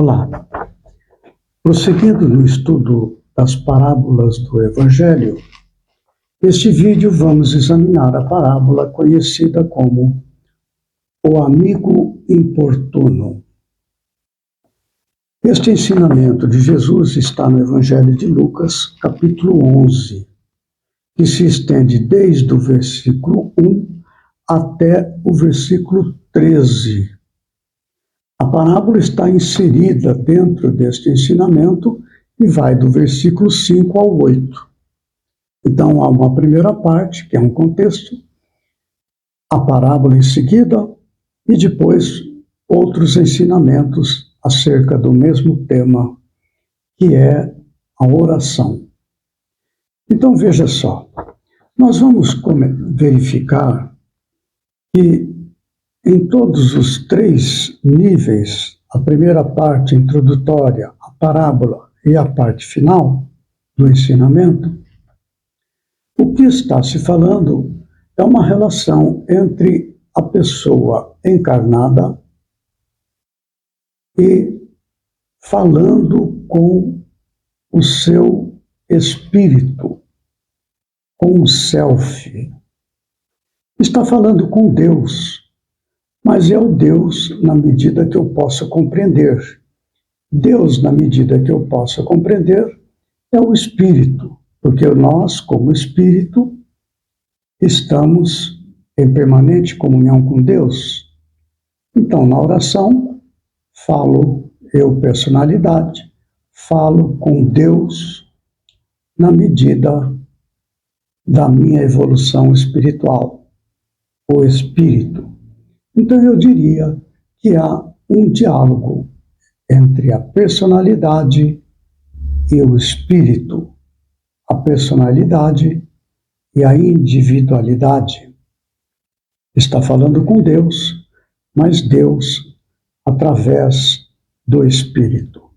Olá, prosseguindo no estudo das parábolas do Evangelho, neste vídeo vamos examinar a parábola conhecida como o amigo importuno. Este ensinamento de Jesus está no Evangelho de Lucas, capítulo 11, que se estende desde o versículo 1 até o versículo 13. A parábola está inserida dentro deste ensinamento e vai do versículo 5 ao 8. Então, há uma primeira parte, que é um contexto, a parábola em seguida, e depois outros ensinamentos acerca do mesmo tema, que é a oração. Então, veja só, nós vamos verificar que em todos os três níveis, a primeira parte introdutória, a parábola e a parte final do ensinamento, o que está se falando é uma relação entre a pessoa encarnada e falando com o seu espírito, com o self. Está falando com Deus, mas é o Deus na medida que eu possa compreender. Deus, na medida que eu possa compreender, é o Espírito, porque nós, como Espírito, estamos em permanente comunhão com Deus. Então, na oração, falo eu, personalidade, falo com Deus na medida da minha evolução espiritual, o Espírito. Então, eu diria que há um diálogo entre a personalidade e o espírito, a personalidade e a individualidade. Está falando com Deus, mas Deus através do espírito.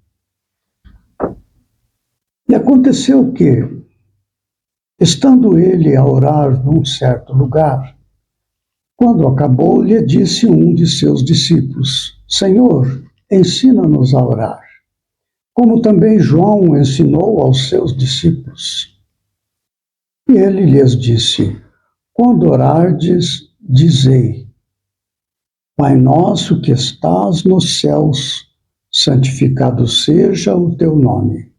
E aconteceu que, estando ele a orar num certo lugar, quando acabou, lhe disse um de seus discípulos: Senhor, ensina-nos a orar, como também João ensinou aos seus discípulos. E ele lhes disse: quando orardes, dizei: Pai nosso que estás nos céus, santificado seja o teu nome.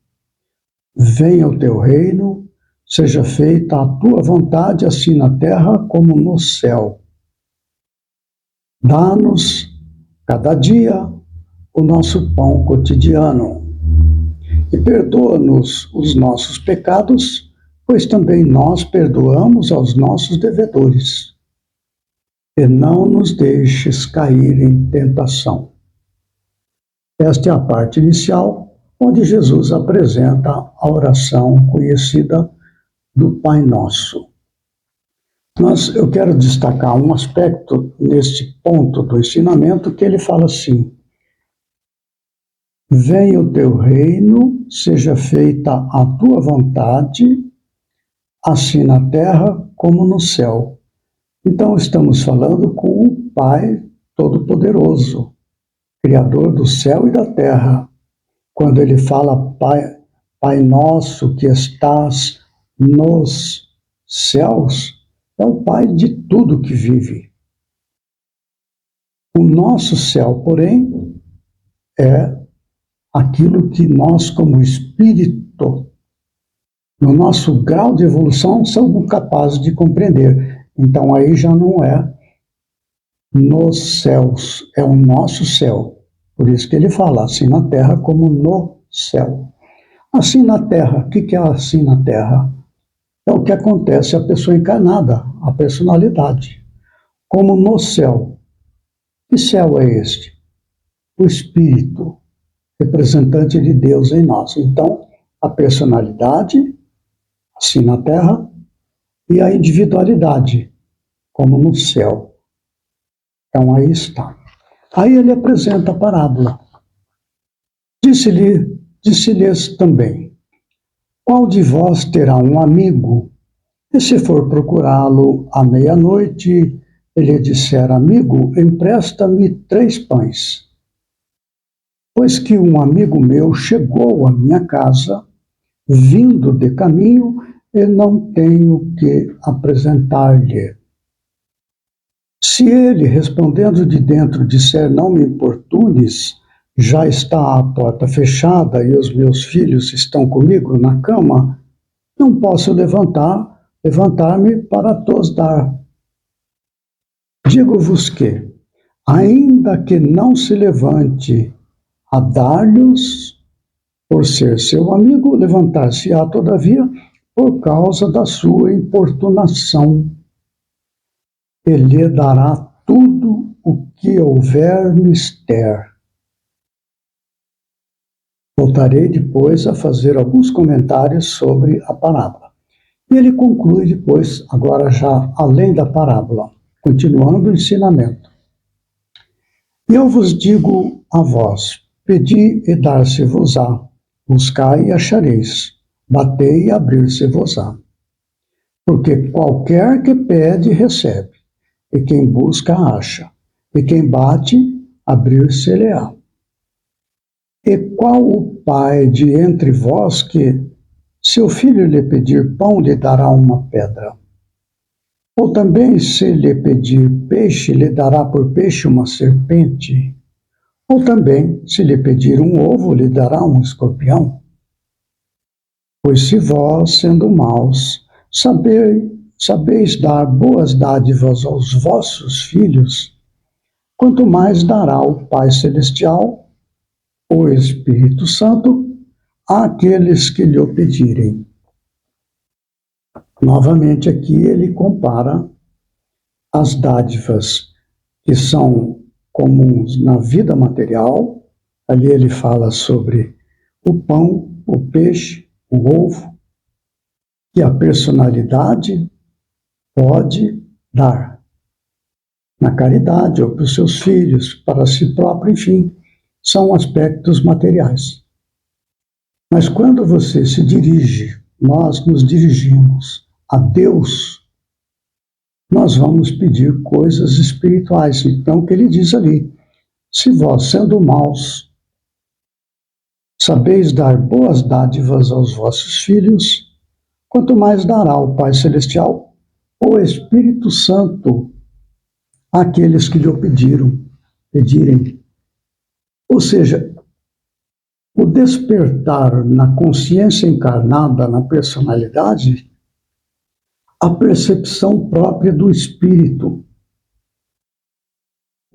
Venha o teu reino, seja feita a tua vontade, assim na terra como no céu. Dá-nos, cada dia, o nosso pão cotidiano. E perdoa-nos os nossos pecados, pois também nós perdoamos aos nossos devedores. E não nos deixes cair em tentação. Esta é a parte inicial, onde Jesus apresenta a oração conhecida do Pai Nosso. Eu quero destacar um aspecto neste ponto do ensinamento, que ele fala assim: venha o teu reino, seja feita a tua vontade, assim na terra como no céu. Então estamos falando com o Pai Todo-Poderoso, Criador do céu e da terra. Quando ele fala Pai nosso que estás nos céus, é o Pai de tudo que vive. O nosso céu, porém, é aquilo que nós, como espírito, no nosso grau de evolução, somos capazes de compreender. Então, aí já não é nos céus, é o nosso céu. Por isso que ele fala assim na terra como no céu. Assim na terra, o que é assim na terra? É o que acontece à pessoa encarnada, a personalidade. Como no céu. Que céu é este? O Espírito, representante de Deus em nós. Então, a personalidade, assim na terra, e a individualidade, como no céu. Então, aí está. Aí ele apresenta a parábola. Disse-lhes também: qual de vós terá um amigo, e se for procurá-lo à meia-noite, ele disser: amigo, empresta-me 3 pães. pois que um amigo meu chegou à minha casa, vindo de caminho, e não tenho que apresentar-lhe. Se ele, respondendo de dentro, disser, não me importunes, já está a porta fechada e os meus filhos estão comigo na cama, não posso levantar-me para tos dar. Digo-vos que, ainda que não se levante a dar-lhes, por ser seu amigo, levantar-se-á, todavia, por causa da sua importunação, e lhe dará tudo o que houver mister. Voltarei depois a fazer alguns comentários sobre a parábola. E ele conclui depois, agora já além da parábola, continuando o ensinamento. Eu vos digo a vós, pedi e dar-se-vos-á, buscai e achareis, batei e abrir-se-vos-á. Porque qualquer que pede, recebe, e quem busca, acha, e quem bate, abrir-se-lhe-á. E qual o pai de entre vós que, se o filho lhe pedir pão, lhe dará uma pedra? Ou também, se lhe pedir peixe, lhe dará por peixe uma serpente? Ou também, se lhe pedir um ovo, lhe dará um escorpião? Pois se vós, sendo maus, sabeis dar boas dádivas aos vossos filhos, quanto mais dará o Pai Celestial, o Espírito Santo, àqueles que lhe o pedirem. Novamente aqui ele compara as dádivas que são comuns na vida material. Ali ele fala sobre o pão, o peixe, o ovo, que a personalidade pode dar na caridade ou para os seus filhos, para si próprio, enfim, são aspectos materiais. Mas quando você se dirige, nós nos dirigimos a Deus, nós vamos pedir coisas espirituais. Então, o que ele diz ali, se vós, sendo maus, sabeis dar boas dádivas aos vossos filhos, quanto mais dará o Pai Celestial, o Espírito Santo, àqueles que lhe o pedirem. Ou seja, o despertar na consciência encarnada, na personalidade, a percepção própria do espírito.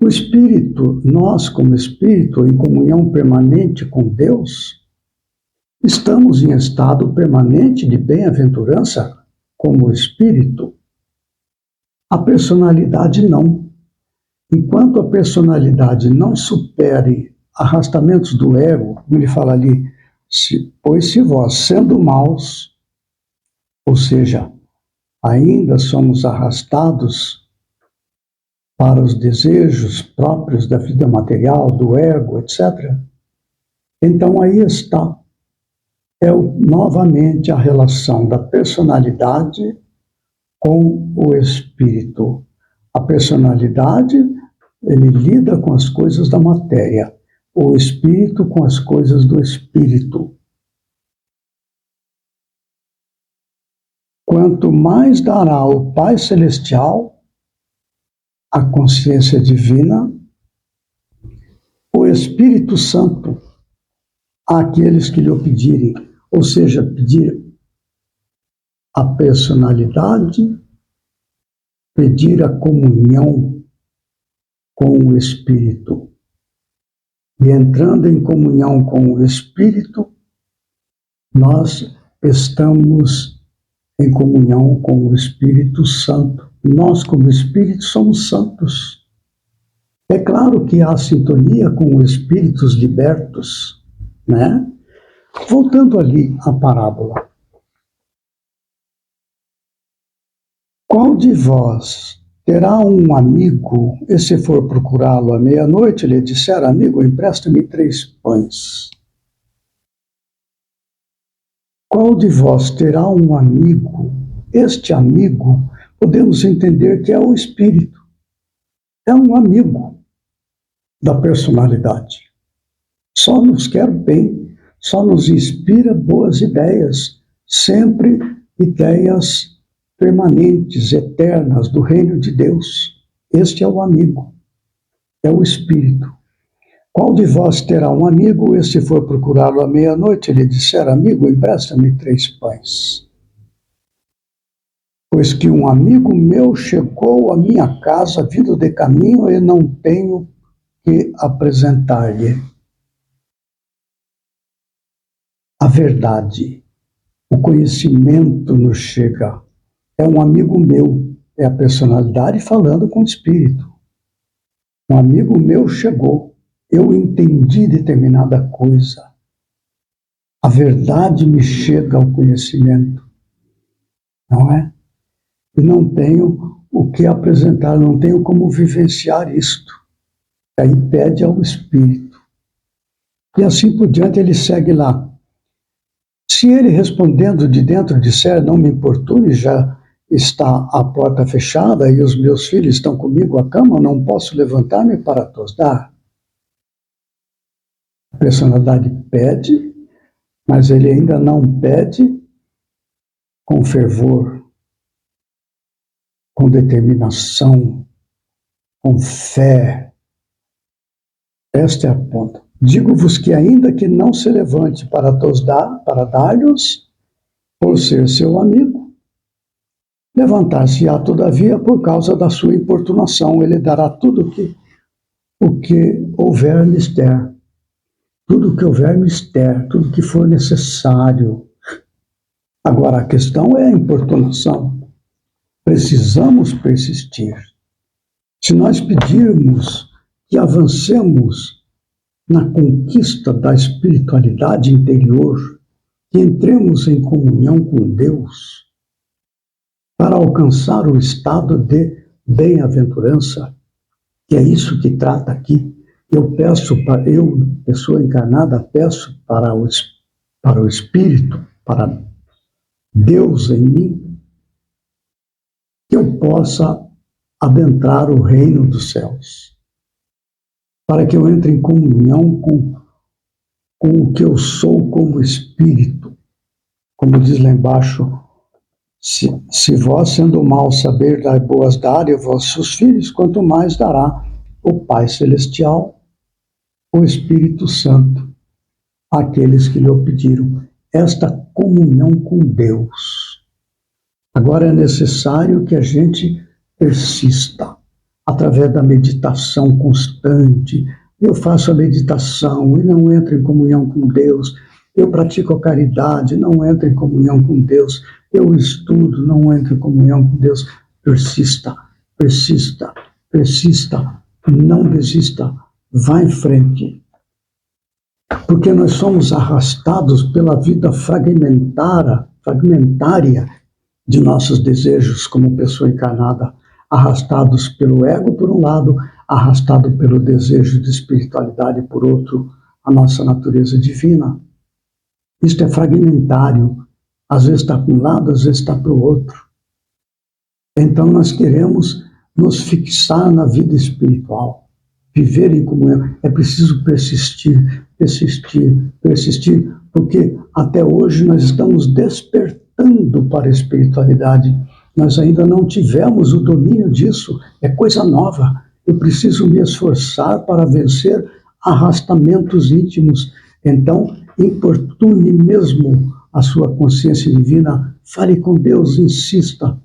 O espírito, nós como espírito, em comunhão permanente com Deus, estamos em estado permanente de bem-aventurança como espírito. A personalidade não. Enquanto a personalidade não supere arrastamentos do ego, como ele fala ali, pois se vós, sendo maus, ou seja, ainda somos arrastados para os desejos próprios da vida material, do ego, etc., então aí está, novamente a relação da personalidade com o espírito. A personalidade, ele lida com as coisas da matéria, o espírito com as coisas do espírito. Quanto mais dará o Pai Celestial, a consciência divina, o Espírito Santo, àqueles que lhe o pedirem, ou seja, pedir a personalidade, pedir a comunhão com o Espírito. E entrando em comunhão com o Espírito, nós estamos em comunhão com o Espírito Santo. Nós, como Espírito, somos santos. É claro que há sintonia com os espíritos libertos, né? Voltando ali à parábola. Qual de vós terá um amigo, e se for procurá-lo à meia-noite, lhe disser, amigo, empresta-me 3 pães? Qual de vós terá um amigo? Este amigo, podemos entender que é o espírito. É um amigo da personalidade. só nos quer bem, só nos inspira boas ideias, sempre ideias permanentes, eternas, do reino de Deus. Este é o amigo, é o Espírito. Qual de vós terá um amigo, e se for procurá-lo à meia-noite, ele disser: amigo, empresta-me 3 pães? Pois que um amigo meu chegou à minha casa, vindo de caminho, e não tenho que apresentar-lhe a verdade. O conhecimento nos chega. É um amigo meu, é a personalidade falando com o Espírito. Um amigo meu chegou, eu entendi determinada coisa. A verdade me chega ao conhecimento, não é? E não tenho o que apresentar, não tenho como vivenciar isto. Aí pede ao Espírito. E assim por diante ele segue lá. Se ele respondendo de dentro disser: não me importune, já está a porta fechada e os meus filhos estão comigo à cama, não posso levantar-me para tos dar. A personalidade pede, mas ele ainda não pede com fervor, com determinação, com fé. Esta é a ponta. Digo-vos que ainda que não se levante para tos dar, para dar-lhes, por ser seu amigo, levantar-se-á todavia por causa da sua importunação, ele dará tudo o que houver mister, tudo que houver mister, tudo que for necessário. Agora, a questão é a importunação. Precisamos persistir. Se nós pedirmos que avancemos na conquista da espiritualidade interior, que entremos em comunhão com Deus, para alcançar o estado de bem-aventurança, que é isso que trata aqui. Eu, pessoa encarnada, peço para o Espírito, para Deus em mim, que eu possa adentrar o reino dos céus, para que eu entre em comunhão com o que eu sou como Espírito. Como diz lá embaixo: se vós, sendo mal, saber dar boas dar a vossos filhos, quanto mais dará o Pai Celestial, o Espírito Santo, àqueles que lhe o pediram. Esta comunhão com Deus. Agora é necessário que a gente persista, através da meditação constante. Eu faço a meditação e não entro em comunhão com Deus. Eu pratico a caridade, não entro em comunhão com Deus. Eu estudo, não entro em comunhão com Deus. Persista, persista, persista. Não desista. Vá em frente. Porque nós somos arrastados pela vida fragmentária de nossos desejos como pessoa encarnada, arrastados pelo ego por um lado, arrastado pelo desejo de espiritualidade por outro, a nossa natureza divina. Isto é fragmentário, às vezes está para um lado, às vezes está para o outro. Então nós queremos nos fixar na vida espiritual, viver em comunhão. É preciso persistir, persistir, persistir, porque até hoje nós estamos despertando para a espiritualidade. Nós ainda não tivemos o domínio disso, é coisa nova. Eu preciso me esforçar para vencer arrastamentos íntimos. Então, importune mesmo a sua consciência divina, fale com Deus, insista,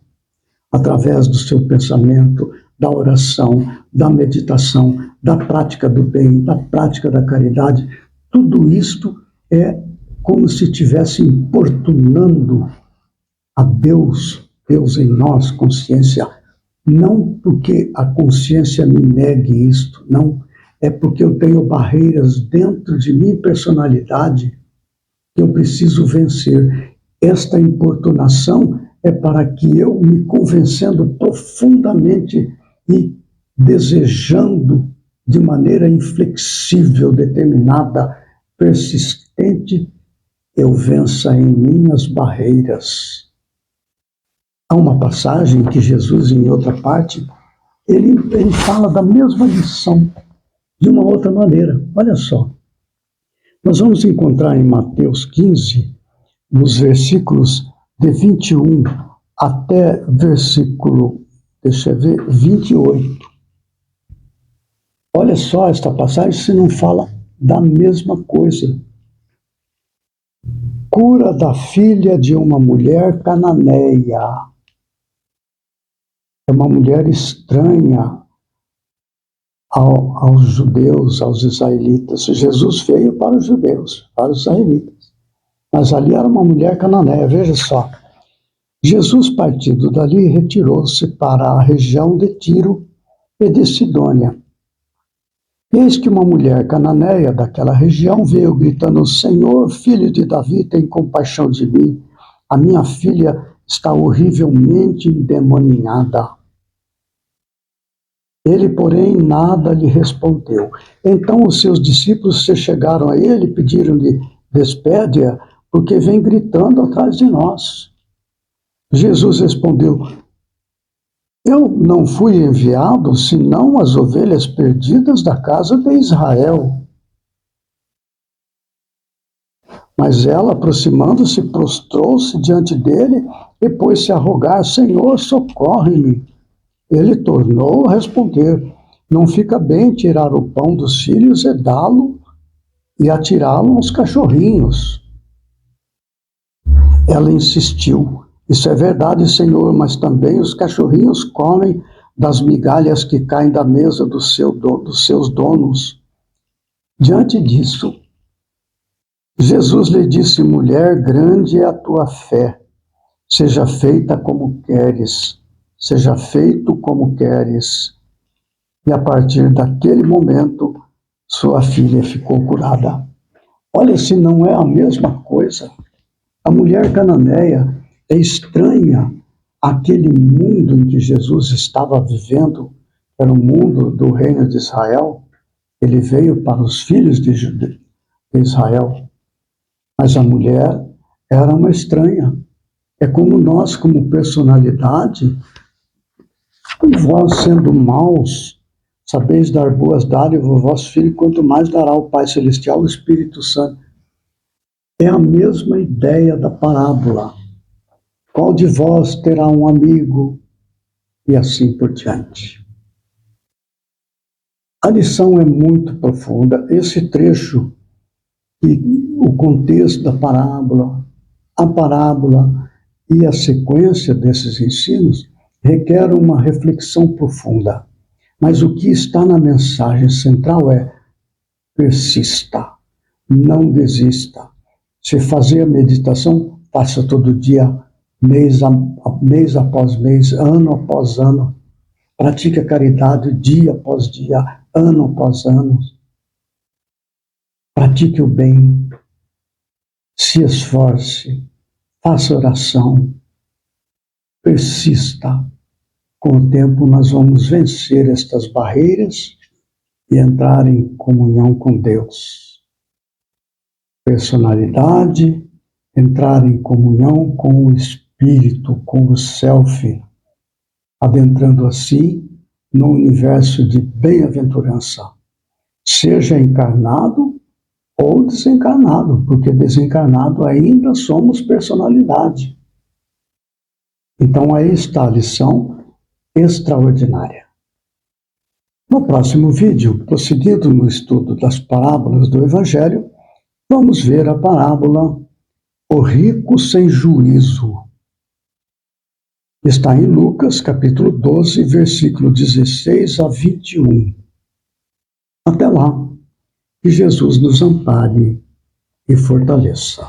através do seu pensamento, da oração, da meditação, da prática do bem, da prática da caridade. Tudo isto é como se estivesse importunando a Deus, Deus em nós, consciência. Não porque a consciência me negue isto, não. É porque eu tenho barreiras dentro de minha personalidade que eu preciso vencer. Esta importunação é para que eu, me convencendo profundamente e desejando de maneira inflexível, determinada, persistente, eu vença em mim as barreiras. Há uma passagem que Jesus, em outra parte, ele fala da mesma lição, de uma outra maneira. Olha só. Nós vamos encontrar em Mateus 15, nos versículos de 21 até versículo, 28. Olha só esta passagem, se não fala da mesma coisa. Cura da filha de uma mulher cananeia. É uma mulher estranha aos judeus, aos israelitas. Jesus veio para os judeus, para os israelitas. Mas ali era uma mulher cananeia, veja só. Jesus, partindo dali, retirou-se para a região de Tiro e de Sidônia. Eis que uma mulher cananeia daquela região veio gritando: Senhor, filho de Davi, tem compaixão de mim. A minha filha está horrivelmente endemoniada. Ele, porém, nada lhe respondeu. Então os seus discípulos se chegaram a ele e pediram-lhe: despede-a, porque vem gritando atrás de nós. Jesus respondeu: eu não fui enviado senão as ovelhas perdidas da casa de Israel. Mas ela, aproximando-se, prostrou-se diante dele e pôs-se a rogar: Senhor, socorre-me. Ele tornou a responder: não fica bem tirar o pão dos filhos e dá-lo e atirá-lo aos cachorrinhos. Ela insistiu: isso é verdade, Senhor, mas também os cachorrinhos comem das migalhas que caem da mesa dos seus donos. Diante disso, Jesus lhe disse: mulher, grande é a tua fé, seja feita como queres, seja feito como queres. E a partir daquele momento, sua filha ficou curada. Olha, se não é a mesma coisa. A mulher cananeia é estranha àquele mundo em que Jesus estava vivendo, era o mundo do reino de Israel. Ele veio para os filhos de Israel, mas a mulher era uma estranha. É como nós, como personalidade, vós sendo maus, sabeis dar boas dádivas ao vosso filho, quanto mais dará o Pai Celestial, o Espírito Santo. É a mesma ideia da parábola. Qual de vós terá um amigo? E assim por diante. A lição é muito profunda. Esse trecho, e o contexto da parábola, a parábola e a sequência desses ensinos requer uma reflexão profunda. Mas o que está na mensagem central é: persista, não desista. Se fazer a meditação, faça todo dia, mês após mês, ano após ano. Pratique a caridade dia após dia, ano após ano. Pratique o bem, se esforce, faça oração, persista. Com o tempo nós vamos vencer estas barreiras e entrar em comunhão com Deus. Personalidade, entrar em comunhão com o Espírito, com o Self, adentrando assim no universo de bem-aventurança, seja encarnado ou desencarnado, porque desencarnado ainda somos personalidade. Então aí está a lição extraordinária. No próximo vídeo, prosseguindo no estudo das parábolas do Evangelho, vamos ver a parábola O Rico Sem Juízo. Está em Lucas, capítulo 12, versículo 16 a 21. Até lá, que Jesus nos ampare e fortaleça.